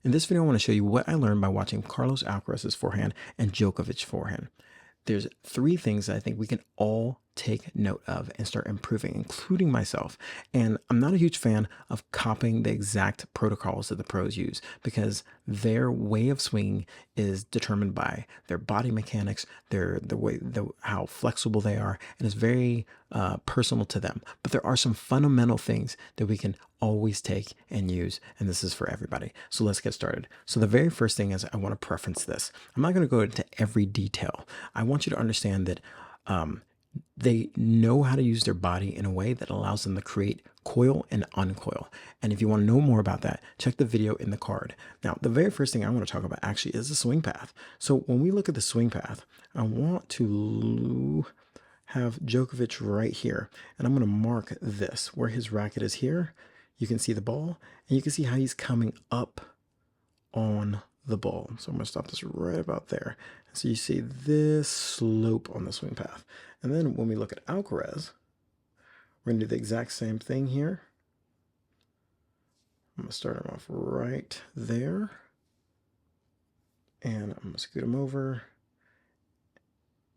In this video, I want to show you what I learned by watching Carlos Alcaraz's forehand and Djokovic's forehand. There's three things that I think we can all take note of and start improving, including myself. And I'm not a huge fan of copying the exact protocols that the pros use because their way of swinging is determined by their body mechanics, how flexible they are, and it's very personal to them. But there are some fundamental things that we can always take and use, and this is for everybody. So let's get started. So the very first thing is I want to preference this. I'm not going to go into every detail. I want you to understand that they know how to use their body in a way that allows them to create coil and uncoil. And if you want to know more about that, check the video in the card. Now, the very first thing I want to talk about actually is the swing path. So when we look at the swing path, I want to have Djokovic right here, and I'm going to mark this where his racket is here. You can see the ball, and you can see how he's coming up on the ball. So I'm going to stop this right about there. So you see this slope on the swing path. And then when we look at Alcaraz, we're going to do the exact same thing here. I'm going to start him off right there. And I'm going to scoot him over.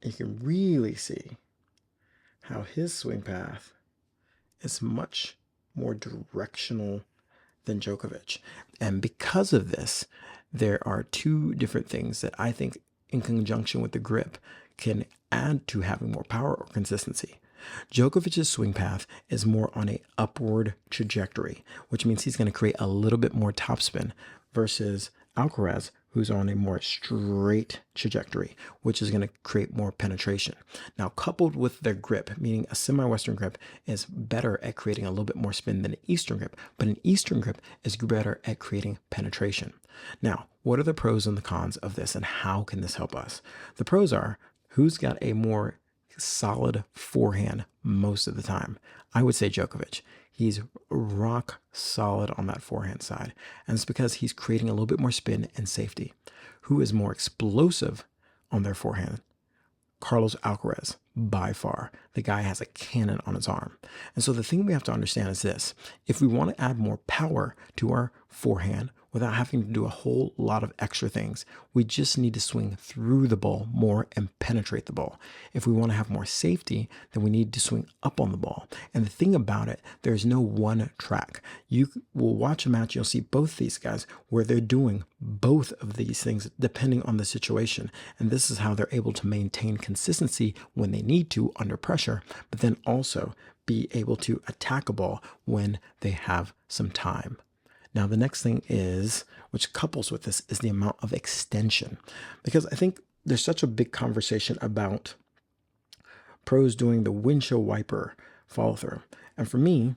You can really see how his swing path is much more directional than Djokovic. And because of this, there are two different things that I think in conjunction with the grip can add to having more power or consistency. Djokovic's swing path is more on a upward trajectory, which means he's going to create a little bit more topspin versus Alcaraz, who's on a more straight trajectory, which is going to create more penetration. Now, coupled with their grip, meaning a semi-Western grip is better at creating a little bit more spin than an Eastern grip, but an Eastern grip is better at creating penetration. Now, what are the pros and the cons of this, and how can this help us? The pros are, who's got a more solid forehand most of the time? I would say Djokovic. He's rock solid on that forehand side. And it's because he's creating a little bit more spin and safety. Who is more explosive on their forehand? Carlos Alcaraz, by far. The guy has a cannon on his arm. And so the thing we have to understand is this. If we want to add more power to our forehand without having to do a whole lot of extra things, we just need to swing through the ball more and penetrate the ball. If we want to have more safety, then we need to swing up on the ball. And the thing about it, there's no one track. You will watch a match, you'll see both these guys where they're doing both of these things depending on the situation. And this is how they're able to maintain consistency when they need to under pressure, but then also be able to attack a ball when they have some time. Now, the next thing is, which couples with this, is the amount of extension. Because I think there's such a big conversation about pros doing the windshield wiper follow through. And for me,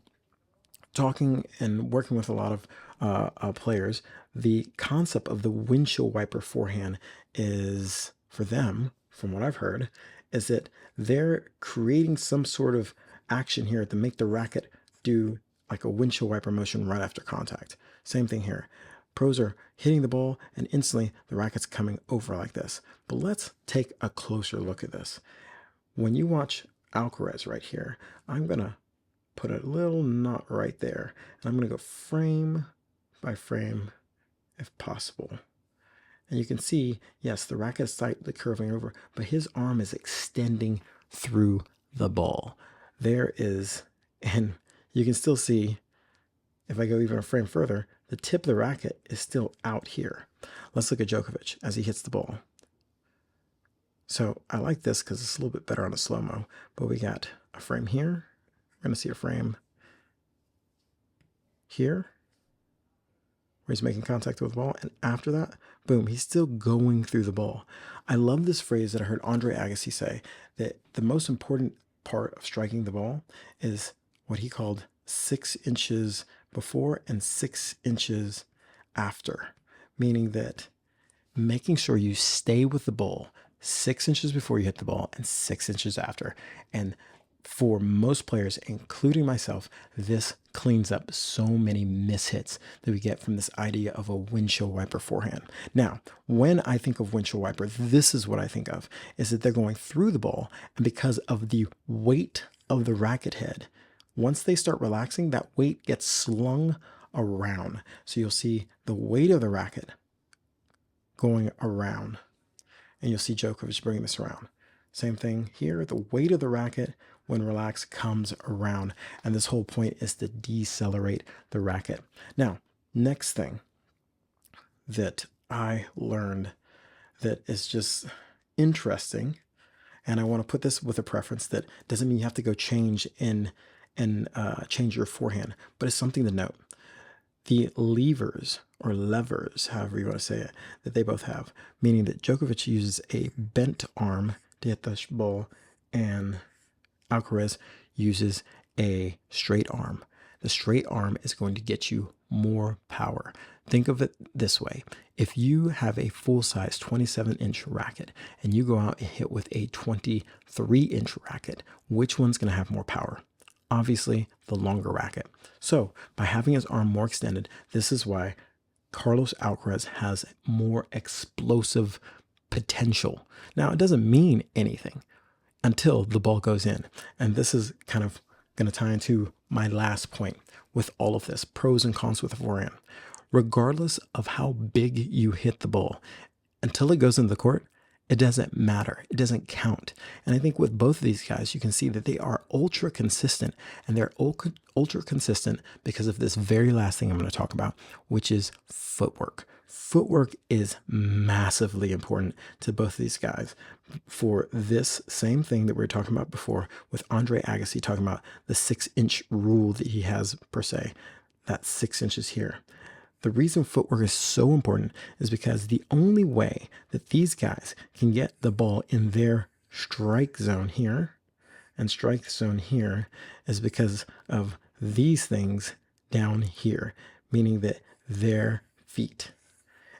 talking and working with a lot of players, the concept of the windshield wiper forehand is, for them, from what I've heard, is that they're creating some sort of action here to make the racket do like a windshield wiper motion right after contact. Same thing here. Pros are hitting the ball and instantly the racket's coming over like this. But let's take a closer look at this. When you watch Alcaraz right here, I'm going to put a little knot right there. And I'm going to go frame by frame if possible. And you can see, yes, the racket is slightly curving over, but his arm is extending through the ball. There is, and you can still see, if I go even a frame further, the tip of the racket is still out here. Let's look at Djokovic as he hits the ball. So I like this because it's a little bit better on a slow-mo, but we got a frame here. We're going to see a frame here where he's making contact with the ball. And after that, boom, he's still going through the ball. I love this phrase that I heard Andre Agassi say, that the most important part of striking the ball is what he called 6 inches before and 6 inches after, meaning that making sure you stay with the ball 6 inches before you hit the ball and 6 inches after. And for most players, including myself, this cleans up so many mishits that we get from this idea of a windshield wiper forehand. Now, when I think of windshield wiper, this is what I think of, is that they're going through the ball, and because of the weight of the racket head, once they start relaxing, that weight gets slung around. So you'll see the weight of the racket going around, and you'll see Djokovic bringing this around. Same thing here, the weight of the racket when relaxed comes around, and this whole point is to decelerate the racket. Now, next thing that I learned that is just interesting, and I want to put this with a preference that doesn't mean you have to go change change your forehand, but it's something to note. The levers, or levers, however you want to say it, that they both have, meaning that Djokovic uses a bent arm to hit the ball, and Alcaraz uses a straight arm. The straight arm is going to get you more power. Think of it this way. If you have a full-size 27-inch racket and you go out and hit with a 23-inch racket, which one's going to have more power? Obviously, the longer racket. So by having his arm more extended, this is why Carlos Alcaraz has more explosive potential. Now, it doesn't mean anything until the ball goes in. And this is kind of going to tie into my last point with all of this, pros and cons with the forehand. Regardless of how big you hit the ball, until it goes into the court, it doesn't matter. It doesn't count. And I think with both of these guys, you can see that they are ultra consistent, and they're ultra consistent because of this very last thing I'm going to talk about, which is footwork. Footwork is massively important to both of these guys for this same thing that we were talking about before with Andre Agassi talking about the 6-inch rule that he has per se. That's 6 inches here. The reason footwork is so important is because the only way that these guys can get the ball in their strike zone here and strike zone here is because of these things down here, meaning that their feet.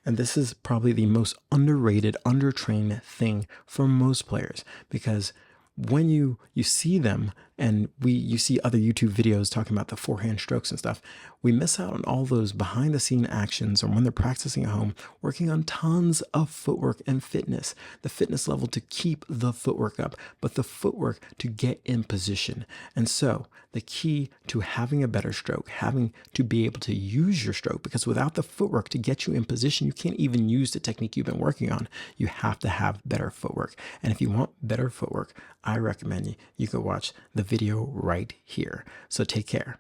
And this is probably the most underrated, undertrained thing for most players, because when you see them and you see other YouTube videos talking about the forehand strokes and stuff, we miss out on all those behind the scene actions, or when they're practicing at home, working on tons of footwork and fitness, the fitness level to keep the footwork up, but the footwork to get in position. And so the key to having a better stroke, having to be able to use your stroke, because without the footwork to get you in position, you can't even use the technique you've been working on. You have to have better footwork. And if you want better footwork, I recommend you go watch the video right here. So take care.